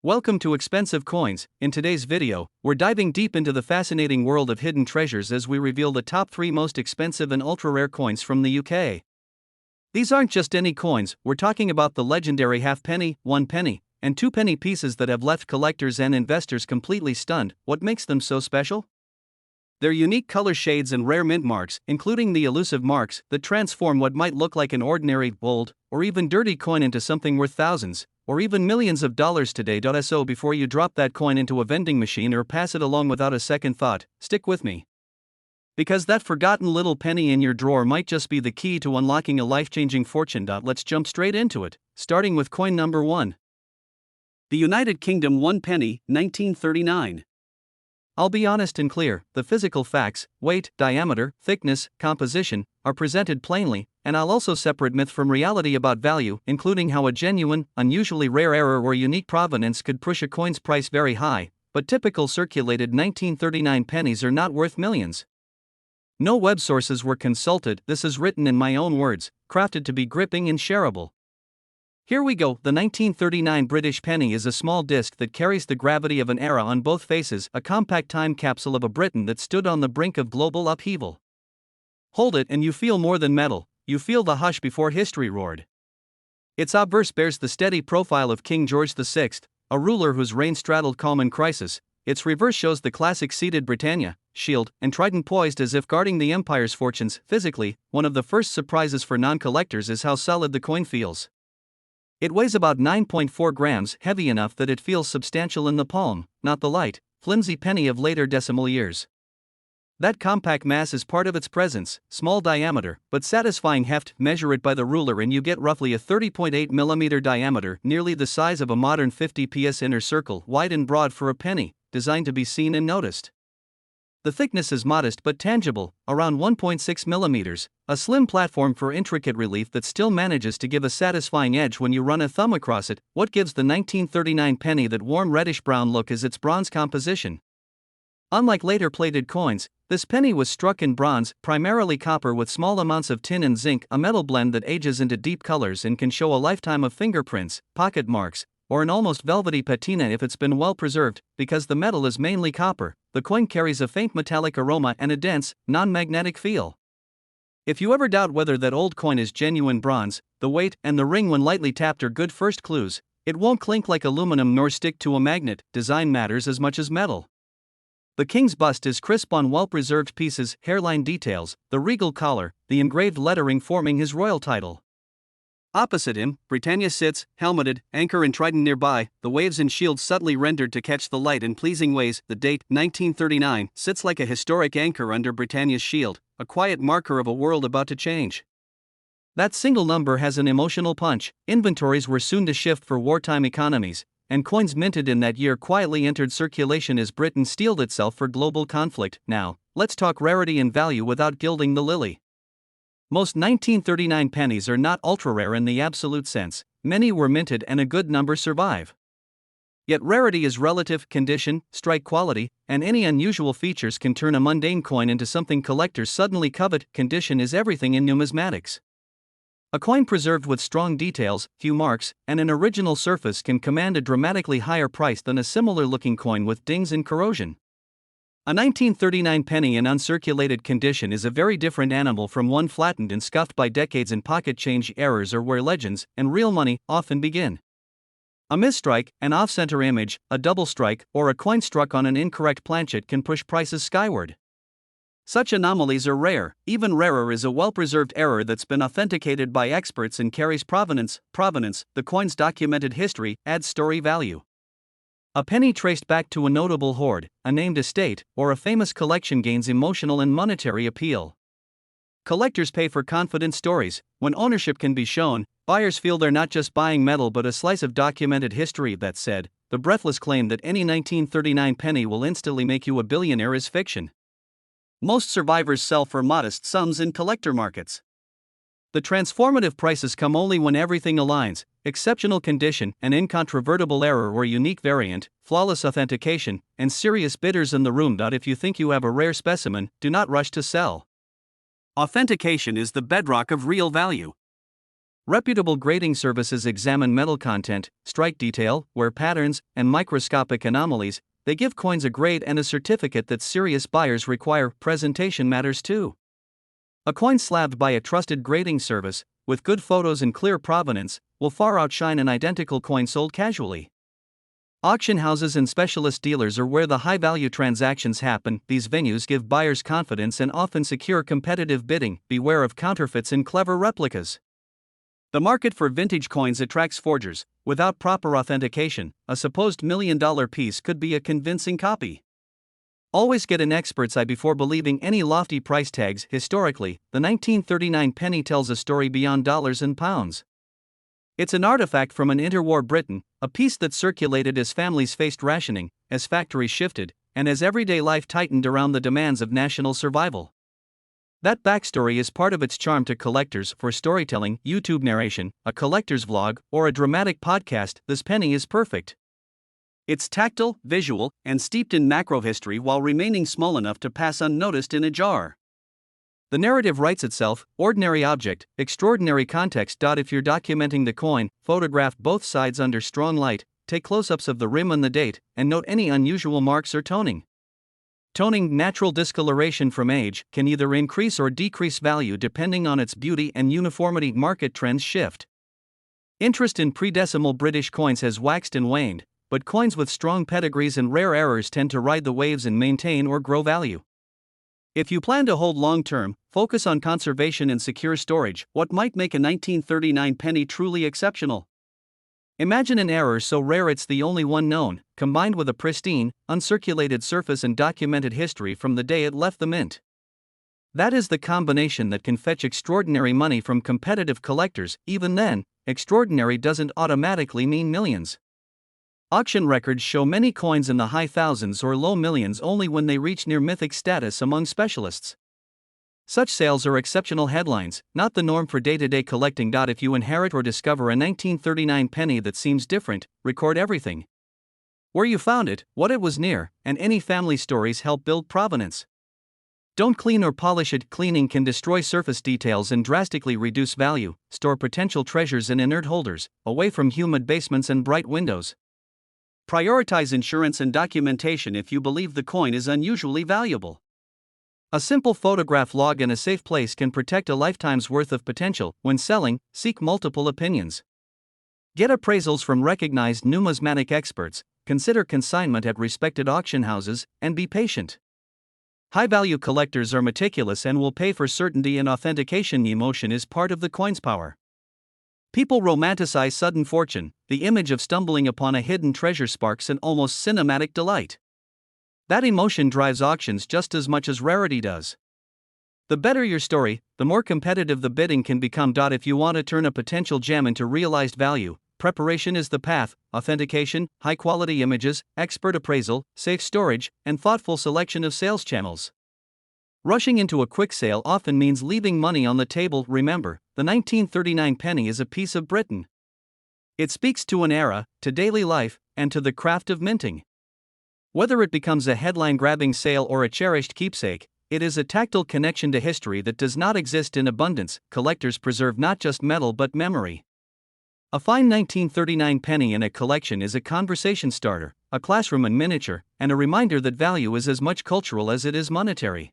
Welcome to Expensive Coins. In today's video, we're diving deep into the fascinating world of hidden treasures as we reveal the top 3 most expensive and ultra-rare coins from the UK. These aren't just any coins, we're talking about the legendary half-penny, 1 penny, and 2 penny pieces that have left collectors and investors completely stunned. What makes them so special? Their unique color shades and rare mint marks, including the elusive marks that transform what might look like an ordinary, old, or even dirty coin into something worth thousands, or even millions of dollars today. So before you drop that coin into a vending machine or pass it along without a second thought, stick with me. Because that forgotten little penny in your drawer might just be the key to unlocking a life-changing fortune. Let's jump straight into it, starting with coin number 1. The United Kingdom 1 penny, 1939. I'll be honest and clear, the physical facts, weight, diameter, thickness, composition, are presented plainly, and I'll also separate myth from reality about value, including how a genuine, unusually rare error or unique provenance could push a coin's price very high, but typical circulated 1939 pennies are not worth millions. No web sources were consulted, this is written in my own words, crafted to be gripping and shareable. Here we go. The 1939 British penny is a small disc that carries the gravity of an era on both faces, a compact time capsule of a Britain that stood on the brink of global upheaval. Hold it and you feel more than metal, you feel the hush before history roared. Its obverse bears the steady profile of King George VI, a ruler whose reign straddled calm and crisis. Its reverse shows the classic seated Britannia, shield, and trident poised as if guarding the empire's fortunes. Physically, one of the first surprises for non-collectors is how solid the coin feels. It weighs about 9.4 grams, heavy enough that it feels substantial in the palm, not the light, flimsy penny of later decimal years. That compact mass is part of its presence, small diameter, but satisfying heft. Measure it by the ruler and you get roughly a 30.8 mm diameter, nearly the size of a modern 50 ps inner circle, wide and broad for a penny, designed to be seen and noticed. The thickness is modest but tangible, around 1.6 millimeters, a slim platform for intricate relief that still manages to give a satisfying edge when you run a thumb across it. What gives the 1939 penny that warm reddish-brown look is its bronze composition. Unlike later plated coins, this penny was struck in bronze, primarily copper with small amounts of tin and zinc, a metal blend that ages into deep colors and can show a lifetime of fingerprints, pocket marks, or an almost velvety patina if it's been well preserved. Because the metal is mainly copper, the coin carries a faint metallic aroma and a dense, non-magnetic feel. If you ever doubt whether that old coin is genuine bronze, the weight and the ring when lightly tapped are good first clues. It won't clink like aluminum nor stick to a magnet. Design matters as much as metal. The king's bust is crisp on well-preserved pieces, hairline details, the regal collar, the engraved lettering forming his royal title. Opposite him, Britannia sits, helmeted, anchor and trident nearby, the waves and shields subtly rendered to catch the light in pleasing ways. The date, 1939, sits like a historic anchor under Britannia's shield, a quiet marker of a world about to change. That single number has an emotional punch. Inventories were soon to shift for wartime economies, and coins minted in that year quietly entered circulation as Britain steeled itself for global conflict. Now, let's talk rarity and value without gilding the lily. Most 1939 pennies are not ultra-rare in the absolute sense, many were minted and a good number survive. Yet rarity is relative. Condition, strike quality, and any unusual features can turn a mundane coin into something collectors suddenly covet. Condition is everything in numismatics. A coin preserved with strong details, few marks, and an original surface can command a dramatically higher price than a similar-looking coin with dings and corrosion. A 1939 penny in uncirculated condition is a very different animal from one flattened and scuffed by decades in pocket change errors or where legends and real money often begin. A misstrike, an off-center image, a double strike, or a coin struck on an incorrect planchet can push prices skyward. Such anomalies are rare. Even rarer is a well-preserved error that's been authenticated by experts and carries provenance. The coin's documented history adds story value. A penny traced back to a notable hoard, a named estate, or a famous collection gains emotional and monetary appeal. Collectors pay for confident stories. When ownership can be shown, buyers feel they're not just buying metal but a slice of documented history. That said, the breathless claim that any 1939 penny will instantly make you a billionaire is fiction. Most survivors sell for modest sums in collector markets. The transformative prices come only when everything aligns: exceptional condition, an incontrovertible error or unique variant, flawless authentication, and serious bidders in the room. If you think you have a rare specimen, do not rush to sell. Authentication is the bedrock of real value. Reputable grading services examine metal content, strike detail, wear patterns, and microscopic anomalies. They give coins a grade and a certificate that serious buyers require. Presentation matters too. A coin slabbed by a trusted grading service, with good photos and clear provenance, will far outshine an identical coin sold casually. Auction houses and specialist dealers are where the high-value transactions happen. These venues give buyers confidence and often secure competitive bidding. Beware of counterfeits and clever replicas. The market for vintage coins attracts forgers. Without proper authentication, a supposed $1 million piece could be a convincing copy. Always get an expert's eye before believing any lofty price tags. Historically, the 1939 penny tells a story beyond dollars and pounds. It's an artifact from an interwar Britain, a piece that circulated as families faced rationing, as factories shifted, and as everyday life tightened around the demands of national survival. That backstory is part of its charm to collectors. For storytelling, YouTube narration, a collector's vlog, or a dramatic podcast, this penny is perfect. It's tactile, visual, and steeped in macro history while remaining small enough to pass unnoticed in a jar. The narrative writes itself: ordinary object, extraordinary context. If you're documenting the coin, photograph both sides under strong light, take close-ups of the rim and the date, and note any unusual marks or toning. Toning, natural discoloration from age, can either increase or decrease value depending on its beauty and uniformity. Market trends shift. Interest in pre-decimal British coins has waxed and waned, but coins with strong pedigrees and rare errors tend to ride the waves and maintain or grow value. If you plan to hold long-term, focus on conservation and secure storage. What might make a 1939 penny truly exceptional? Imagine an error so rare it's the only one known, combined with a pristine, uncirculated surface and documented history from the day it left the mint. That is the combination that can fetch extraordinary money from competitive collectors. Even then, extraordinary doesn't automatically mean millions. Auction records show many coins in the high thousands or low millions only when they reach near mythic status among specialists. Such sales are exceptional headlines, not the norm for day-to-day collecting. If you inherit or discover a 1939 penny that seems different, record everything. Where you found it, what it was near, and any family stories help build provenance. Don't clean or polish it. Cleaning can destroy surface details and drastically reduce value. Store potential treasures in inert holders, away from humid basements and bright windows. Prioritize insurance and documentation if you believe the coin is unusually valuable. A simple photograph log in a safe place can protect a lifetime's worth of potential. When selling, seek multiple opinions. Get appraisals from recognized numismatic experts, consider consignment at respected auction houses, and be patient. High-value collectors are meticulous and will pay for certainty and authentication. Emotion is part of the coin's power. People romanticize sudden fortune. The image of stumbling upon a hidden treasure sparks an almost cinematic delight. That emotion drives auctions just as much as rarity does. The better your story, the more competitive the bidding can become. If you want to turn a potential gem into realized value, preparation is the path. Authentication, high-quality images, expert appraisal, safe storage, and thoughtful selection of sales channels. Rushing into a quick sale often means leaving money on the table. Remember, the 1939 penny is a piece of Britain. It speaks to an era, to daily life, and to the craft of minting. Whether it becomes a headline-grabbing sale or a cherished keepsake, it is a tactile connection to history that does not exist in abundance. Collectors preserve not just metal but memory. A fine 1939 penny in a collection is a conversation starter, a classroom in miniature, and a reminder that value is as much cultural as it is monetary.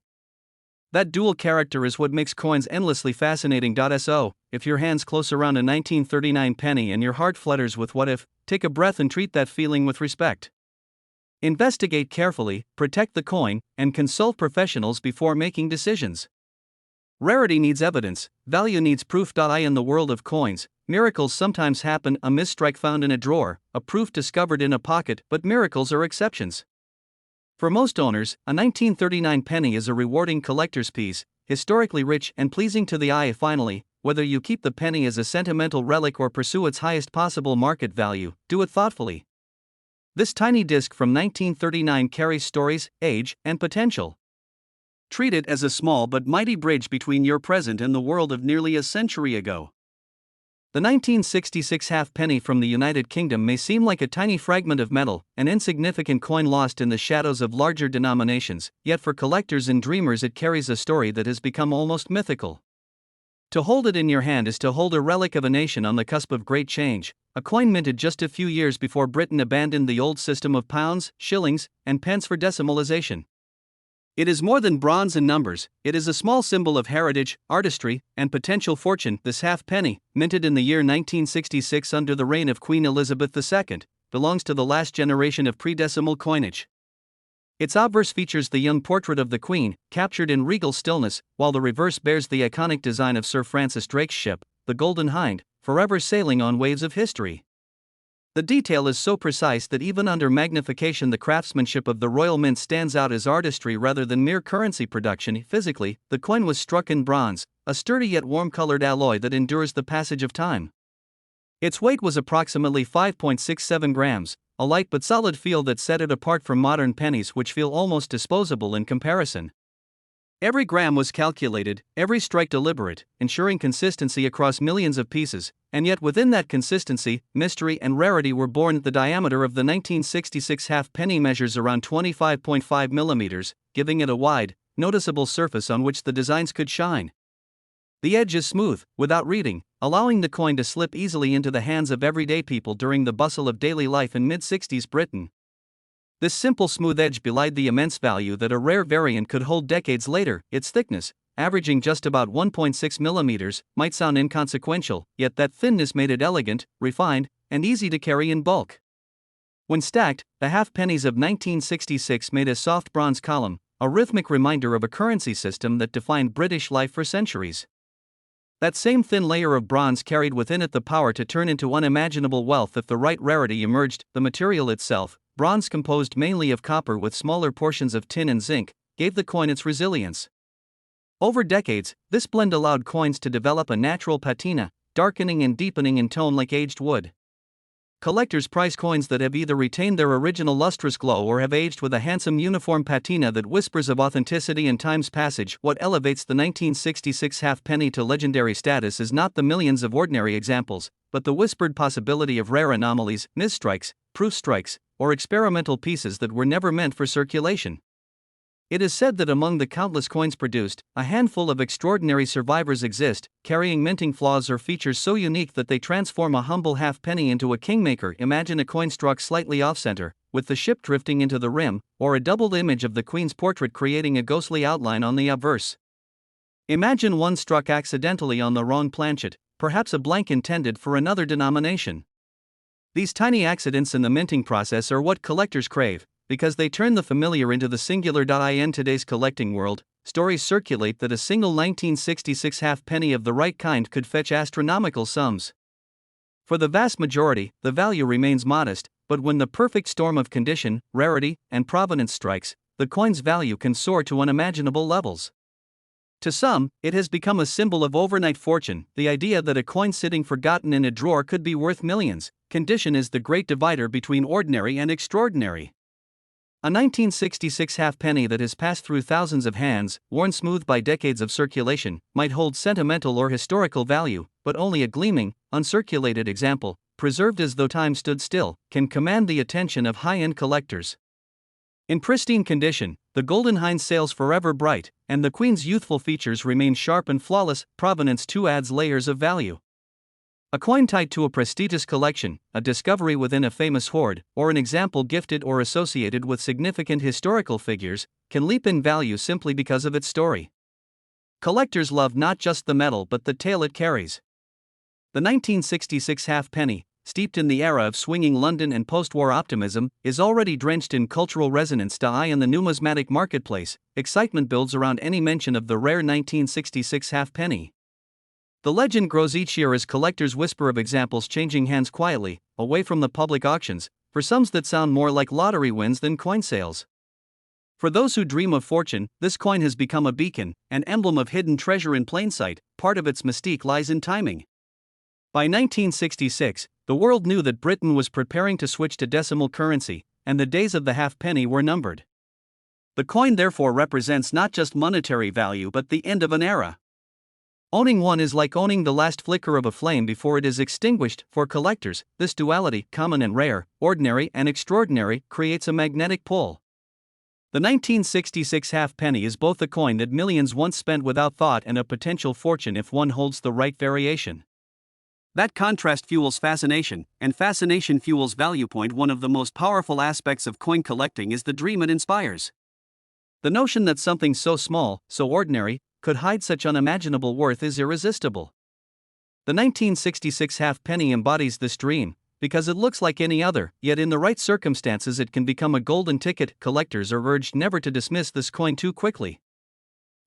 That dual character is what makes coins endlessly fascinating. So, if your hands close around a 1939 penny and your heart flutters with what if, take a breath and treat that feeling with respect. Investigate carefully, protect the coin, and consult professionals before making decisions. Rarity needs evidence, value needs proof. In the world of coins, miracles sometimes happen: a misstrike found in a drawer, a proof discovered in a pocket, but miracles are exceptions. For most owners, a 1939 penny is a rewarding collector's piece, historically rich and pleasing to the eye. Finally, whether you keep the penny as a sentimental relic or pursue its highest possible market value, do it thoughtfully. This tiny disc from 1939 carries stories, age, and potential. Treat it as a small but mighty bridge between your present and the world of nearly a century ago. The 1966 halfpenny from the United Kingdom may seem like a tiny fragment of metal, an insignificant coin lost in the shadows of larger denominations, yet for collectors and dreamers it carries a story that has become almost mythical. To hold it in your hand is to hold a relic of a nation on the cusp of great change, a coin minted just a few years before Britain abandoned the old system of pounds, shillings, and pence for decimalization. It is more than bronze and numbers, it is a small symbol of heritage, artistry, and potential fortune. This halfpenny, minted in the year 1966 under the reign of Queen Elizabeth II, belongs to the last generation of pre-decimal coinage. Its obverse features the young portrait of the Queen, captured in regal stillness, while the reverse bears the iconic design of Sir Francis Drake's ship, the Golden Hind, forever sailing on waves of history. The detail is so precise that even under magnification the craftsmanship of the Royal Mint stands out as artistry rather than mere currency production. Physically, the coin was struck in bronze, a sturdy yet warm-colored alloy that endures the passage of time. Its weight was approximately 5.67 grams, a light but solid feel that set it apart from modern pennies which feel almost disposable in comparison. Every gram was calculated, every strike deliberate, ensuring consistency across millions of pieces, and yet within that consistency, mystery and rarity were born. The diameter of the 1966 halfpenny measures around 25.5 millimeters, giving it a wide, noticeable surface on which the designs could shine. The edge is smooth, without reeding, allowing the coin to slip easily into the hands of everyday people during the bustle of daily life in mid-60s Britain. This simple smooth edge belied the immense value that a rare variant could hold decades later. Its thickness, averaging just about 1.6 millimeters, might sound inconsequential, yet that thinness made it elegant, refined, and easy to carry in bulk. When stacked, the halfpennies of 1966 made a soft bronze column, a rhythmic reminder of a currency system that defined British life for centuries. That same thin layer of bronze carried within it the power to turn into unimaginable wealth if the right rarity emerged. The material itself, bronze composed mainly of copper with smaller portions of tin and zinc, gave the coin its resilience. Over decades, this blend allowed coins to develop a natural patina, darkening and deepening in tone like aged wood. Collectors prize coins that have either retained their original lustrous glow or have aged with a handsome uniform patina that whispers of authenticity and time's passage. What elevates the 1966 halfpenny to legendary status is not the millions of ordinary examples, but the whispered possibility of rare anomalies, misstrikes, proof strikes, or experimental pieces that were never meant for circulation. It is said that among the countless coins produced, a handful of extraordinary survivors exist, carrying minting flaws or features so unique that they transform a humble halfpenny into a kingmaker. Imagine a coin struck slightly off-center, with the ship drifting into the rim, or a doubled image of the Queen's portrait creating a ghostly outline on the obverse. Imagine one struck accidentally on the wrong planchet, perhaps a blank intended for another denomination. These tiny accidents in the minting process are what collectors crave, because they turn the familiar into the singular. In today's collecting world, stories circulate that a single 1966 halfpenny of the right kind could fetch astronomical sums. For the vast majority, the value remains modest, but when the perfect storm of condition, rarity, and provenance strikes, the coin's value can soar to unimaginable levels. To some, it has become a symbol of overnight fortune. The idea that a coin sitting forgotten in a drawer could be worth millions. Condition is the great divider between ordinary and extraordinary. A 1966 halfpenny that has passed through thousands of hands, worn smooth by decades of circulation, might hold sentimental or historical value, but only a gleaming, uncirculated example, preserved as though time stood still, can command the attention of high-end collectors. In pristine condition, the Golden Hind sails forever bright, and the Queen's youthful features remain sharp and flawless. Provenance too adds layers of value. A coin tied to a prestigious collection, a discovery within a famous hoard, or an example gifted or associated with significant historical figures, can leap in value simply because of its story. Collectors love not just the metal but the tale it carries. The 1966 halfpenny, steeped in the era of swinging London and post-war optimism, is already drenched in cultural resonance. In the numismatic marketplace, excitement builds around any mention of the rare 1966 halfpenny. The legend grows each year as collectors whisper of examples changing hands quietly, away from the public auctions, for sums that sound more like lottery wins than coin sales. For those who dream of fortune, this coin has become a beacon, an emblem of hidden treasure in plain sight. Part of its mystique lies in timing. By 1966, the world knew that Britain was preparing to switch to decimal currency, and the days of the halfpenny were numbered. The coin therefore represents not just monetary value but the end of an era. Owning one is like owning the last flicker of a flame before it is extinguished. For collectors, this duality, common and rare, ordinary and extraordinary, creates a magnetic pull. The 1966 halfpenny is both a coin that millions once spent without thought and a potential fortune if one holds the right variation. That contrast fuels fascination, and fascination fuels value. One of the most powerful aspects of coin collecting is the dream it inspires. The notion that something so small, so ordinary, could hide such unimaginable worth is irresistible. The 1966 halfpenny embodies this dream, because it looks like any other, yet in the right circumstances it can become a golden ticket. Collectors are urged never to dismiss this coin too quickly.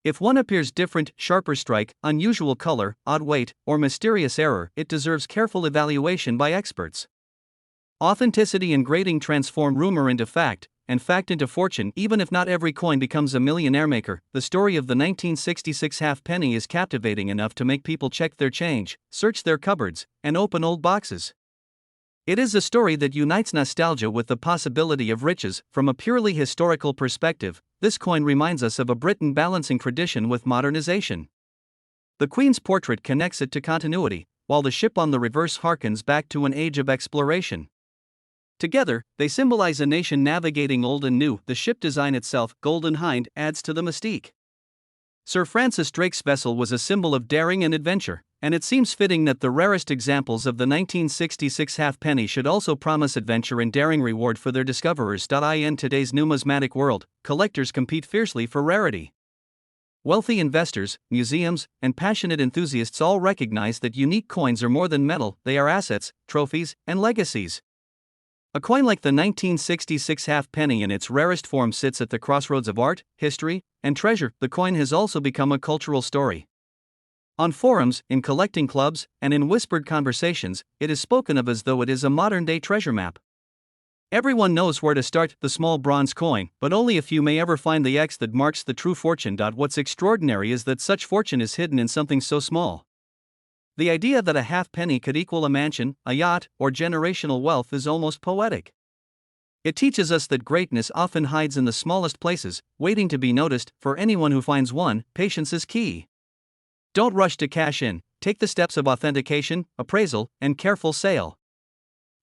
If one appears different, sharper strike, unusual color, odd weight, or mysterious error, it deserves careful evaluation by experts. Authenticity and grading transform rumor into fact, and fact into fortune. Even if not every coin becomes a millionaire maker, the story of the 1966 halfpenny is captivating enough to make people check their change, search their cupboards, and open old boxes. It is a story that unites nostalgia with the possibility of riches. From a purely historical perspective, this coin reminds us of a Britain balancing tradition with modernization. The Queen's portrait connects it to continuity, while the ship on the reverse harkens back to an age of exploration. Together, they symbolize a nation navigating old and new. The ship design itself, Golden Hind, adds to the mystique. Sir Francis Drake's vessel was a symbol of daring and adventure, and it seems fitting that the rarest examples of the 1966 halfpenny should also promise adventure and daring reward for their discoverers. In today's numismatic world, collectors compete fiercely for rarity. Wealthy investors, museums, and passionate enthusiasts all recognize that unique coins are more than metal, they are assets, trophies, and legacies. A coin like the 1966 halfpenny in its rarest form sits at the crossroads of art, history, and treasure. The coin has also become a cultural story. On forums, in collecting clubs, and in whispered conversations, it is spoken of as though it is a modern-day treasure map. Everyone knows where to start, the small bronze coin, but only a few may ever find the X that marks the true fortune. What's extraordinary is that such fortune is hidden in something so small. The idea that a halfpenny could equal a mansion, a yacht, or generational wealth is almost poetic. It teaches us that greatness often hides in the smallest places, waiting to be noticed. For anyone who finds one, patience is key. Don't rush to cash in, take the steps of authentication, appraisal, and careful sale.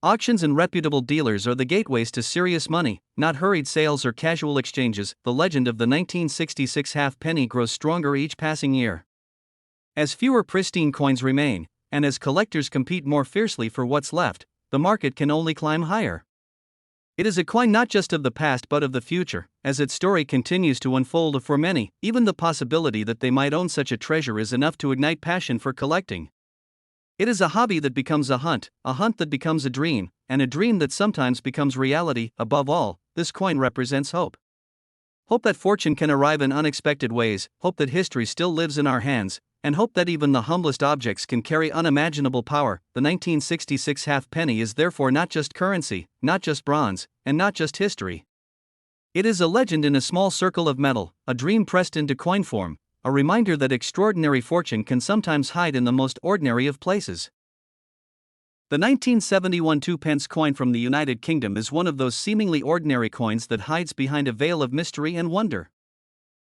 Auctions and reputable dealers are the gateways to serious money, not hurried sales or casual exchanges. The legend of the 1966 halfpenny grows stronger each passing year. As fewer pristine coins remain, and as collectors compete more fiercely for what's left, the market can only climb higher. It is a coin not just of the past but of the future. As its story continues to unfold, for many, even the possibility that they might own such a treasure is enough to ignite passion for collecting. It is a hobby that becomes a hunt that becomes a dream, and a dream that sometimes becomes reality. Above all, this coin represents hope. Hope that fortune can arrive in unexpected ways, hope that history still lives in our hands, and hope that even the humblest objects can carry unimaginable power. The 1966 halfpenny is therefore not just currency, not just bronze, and not just history. It is a legend in a small circle of metal, a dream pressed into coin form, a reminder that extraordinary fortune can sometimes hide in the most ordinary of places. The 1971 2-pence coin from the United Kingdom is one of those seemingly ordinary coins that hides behind a veil of mystery and wonder.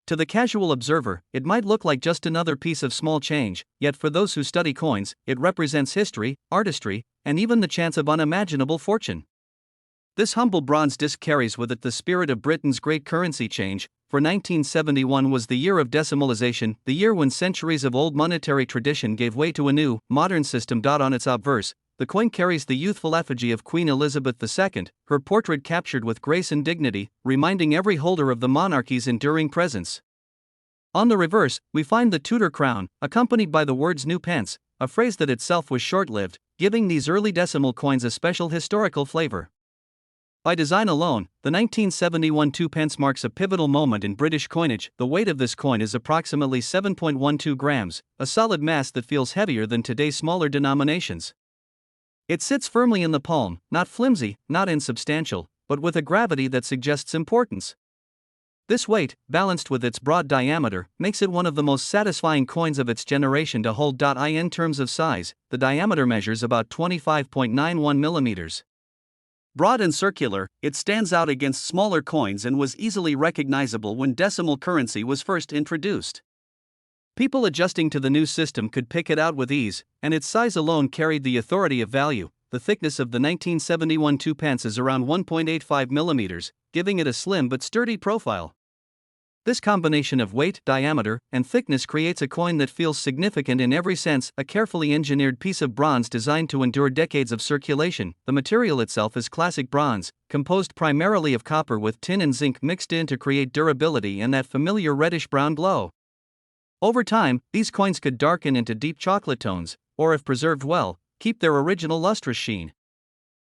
To the casual observer, it might look like just another piece of small change, yet for those who study coins, it represents history, artistry, and even the chance of unimaginable fortune. This humble bronze disc carries with it the spirit of Britain's great currency change, for 1971 was the year of decimalization, the year when centuries of old monetary tradition gave way to a new, modern system. On its obverse, the coin carries the youthful effigy of Queen Elizabeth II, her portrait captured with grace and dignity, reminding every holder of the monarchy's enduring presence. On the reverse, we find the Tudor crown, accompanied by the words "new pence," a phrase that itself was short-lived, giving these early decimal coins a special historical flavor. By design alone, the 1971 2-pence marks a pivotal moment in British coinage. The weight of this coin is approximately 7.12 grams, a solid mass that feels heavier than today's smaller denominations. It sits firmly in the palm, not flimsy, not insubstantial, but with a gravity that suggests importance. This weight, balanced with its broad diameter, makes it one of the most satisfying coins of its generation to hold. In terms of size, the diameter measures about 25.91 millimeters. Broad and circular, it stands out against smaller coins and was easily recognizable when decimal currency was first introduced. People adjusting to the new system could pick it out with ease, and its size alone carried the authority of value. The thickness of the 1971 2-pence is around 1.85 millimeters, giving it a slim but sturdy profile. This combination of weight, diameter, and thickness creates a coin that feels significant in every sense, a carefully engineered piece of bronze designed to endure decades of circulation. The material itself is classic bronze, composed primarily of copper with tin and zinc mixed in to create durability and that familiar reddish-brown glow. Over time, these coins could darken into deep chocolate tones, or if preserved well, keep their original lustrous sheen.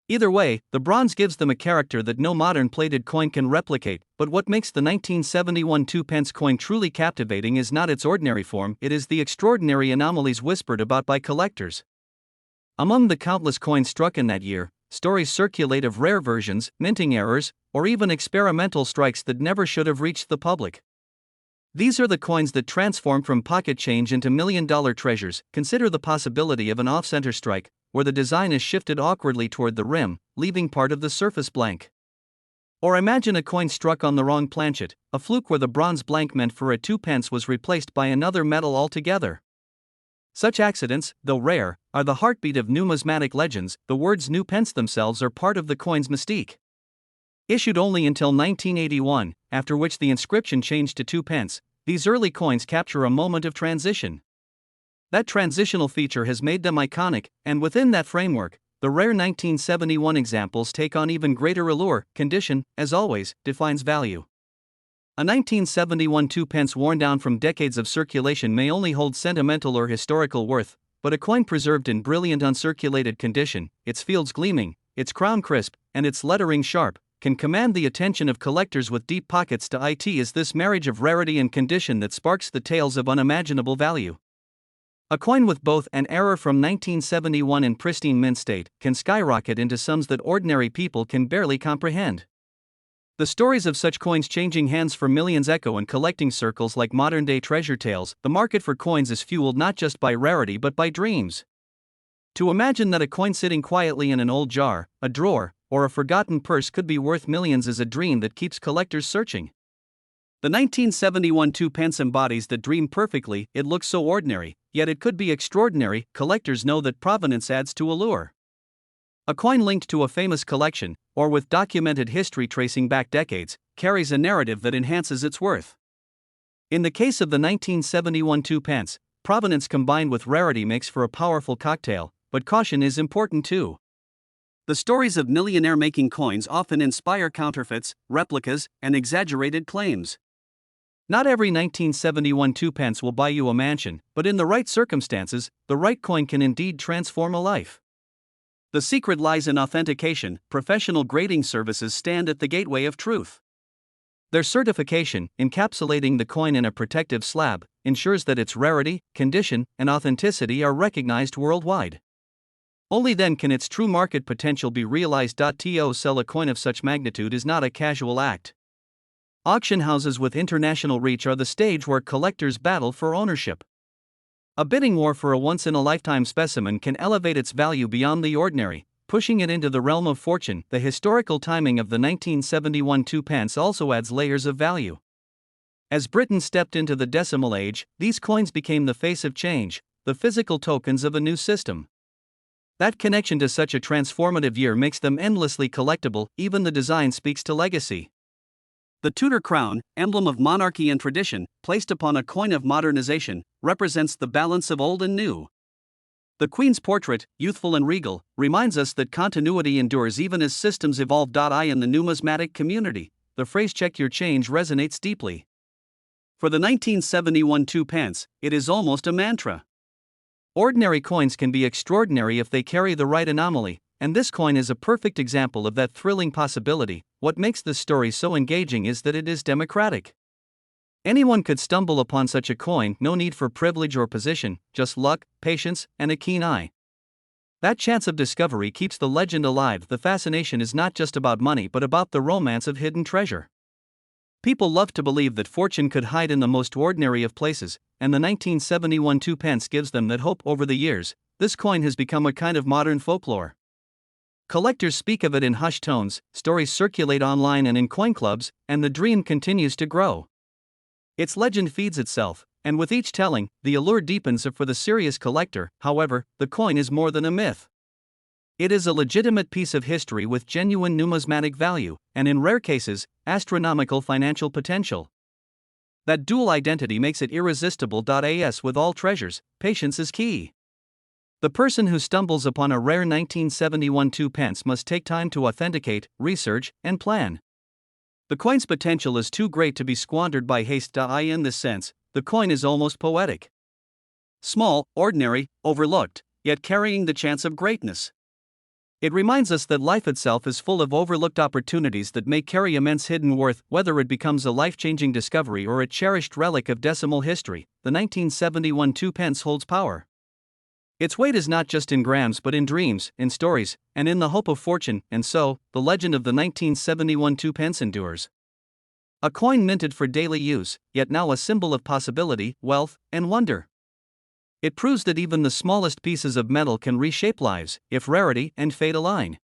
Either way, the bronze gives them a character that no modern plated coin can replicate, but what makes the 1971 2p coin truly captivating is not its ordinary form, it is the extraordinary anomalies whispered about by collectors. Among the countless coins struck in that year, stories circulate of rare versions, minting errors, or even experimental strikes that never should have reached the public. These are the coins that transform from pocket change into million-dollar treasures. Consider the possibility of an off-center strike, where the design is shifted awkwardly toward the rim, leaving part of the surface blank. Or imagine a coin struck on the wrong planchet, a fluke where the bronze blank meant for a 2p was replaced by another metal altogether. Such accidents, though rare, are the heartbeat of numismatic legends. The words new pence themselves are part of the coin's mystique. Issued only until 1981, after which the inscription changed to 2p, these early coins capture a moment of transition. That transitional feature has made them iconic, and within that framework, the rare 1971 examples take on even greater allure. Condition, as always, defines value. A 1971 2p worn down from decades of circulation may only hold sentimental or historical worth, but a coin preserved in brilliant uncirculated condition, its fields gleaming, its crown crisp, and its lettering sharp, can command the attention of collectors with deep pockets. It is this marriage of rarity and condition that sparks the tales of unimaginable value. A coin with both an error from 1971 in pristine mint state can skyrocket into sums that ordinary people can barely comprehend. The stories of such coins changing hands for millions echo in collecting circles like modern-day treasure tales. The market for coins is fueled not just by rarity but by dreams. To imagine that a coin sitting quietly in an old jar, a drawer, or a forgotten purse could be worth millions is a dream that keeps collectors searching. The 1971 2p embodies the dream perfectly. It looks so ordinary, yet it could be extraordinary. Collectors know that provenance adds to allure. A coin linked to a famous collection, or with documented history tracing back decades, carries a narrative that enhances its worth. In the case of the 1971 2p, provenance combined with rarity makes for a powerful cocktail, but caution is important too. The stories of millionaire-making coins often inspire counterfeits, replicas, and exaggerated claims. Not every 1971 2p will buy you a mansion, but in the right circumstances, the right coin can indeed transform a life. The secret lies in authentication. Professional grading services stand at the gateway of truth. Their certification, encapsulating the coin in a protective slab, ensures that its rarity, condition, and authenticity are recognized worldwide. Only then can its true market potential be realized. To sell a coin of such magnitude is not a casual act. Auction houses with international reach are the stage where collectors battle for ownership. A bidding war for a once-in-a-lifetime specimen can elevate its value beyond the ordinary, pushing it into the realm of fortune. The historical timing of the 1971 2p also adds layers of value. As Britain stepped into the decimal age, these coins became the face of change, the physical tokens of a new system. That connection to such a transformative year makes them endlessly collectible. Even the design speaks to legacy. The Tudor crown, emblem of monarchy and tradition, placed upon a coin of modernization, represents the balance of old and new. The Queen's portrait, youthful and regal, reminds us that continuity endures even as systems evolve. In the numismatic community, the phrase "check your change" resonates deeply. For the 1971 2p, it is almost a mantra. Ordinary coins can be extraordinary if they carry the right anomaly, and this coin is a perfect example of that thrilling possibility. What makes this story so engaging is that it is democratic. Anyone could stumble upon such a coin. No need for privilege or position, just luck, patience, and a keen eye. That chance of discovery keeps the legend alive. The fascination is not just about money but about the romance of hidden treasure. People love to believe that fortune could hide in the most ordinary of places, and the 1971 2p gives them that hope. Over the years, this coin has become a kind of modern folklore. Collectors speak of it in hushed tones, stories circulate online and in coin clubs, and the dream continues to grow. Its legend feeds itself, and with each telling, the allure deepens. For the serious collector, however, the coin is more than a myth. It is a legitimate piece of history with genuine numismatic value, and in rare cases, astronomical financial potential. That dual identity makes it irresistible. As with all treasures, patience is key. The person who stumbles upon a rare 1971 2p must take time to authenticate, research, and plan. The coin's potential is too great to be squandered by haste. In this sense, the coin is almost poetic. Small, ordinary, overlooked, yet carrying the chance of greatness. It reminds us that life itself is full of overlooked opportunities that may carry immense hidden worth, whether it becomes a life-changing discovery or a cherished relic of decimal history. The 1971 2p holds power. Its weight is not just in grams but in dreams, in stories, and in the hope of fortune, and so, the legend of the 1971 2p endures. A coin minted for daily use, yet now a symbol of possibility, wealth, and wonder. It proves that even the smallest pieces of metal can reshape lives, if rarity and fate align.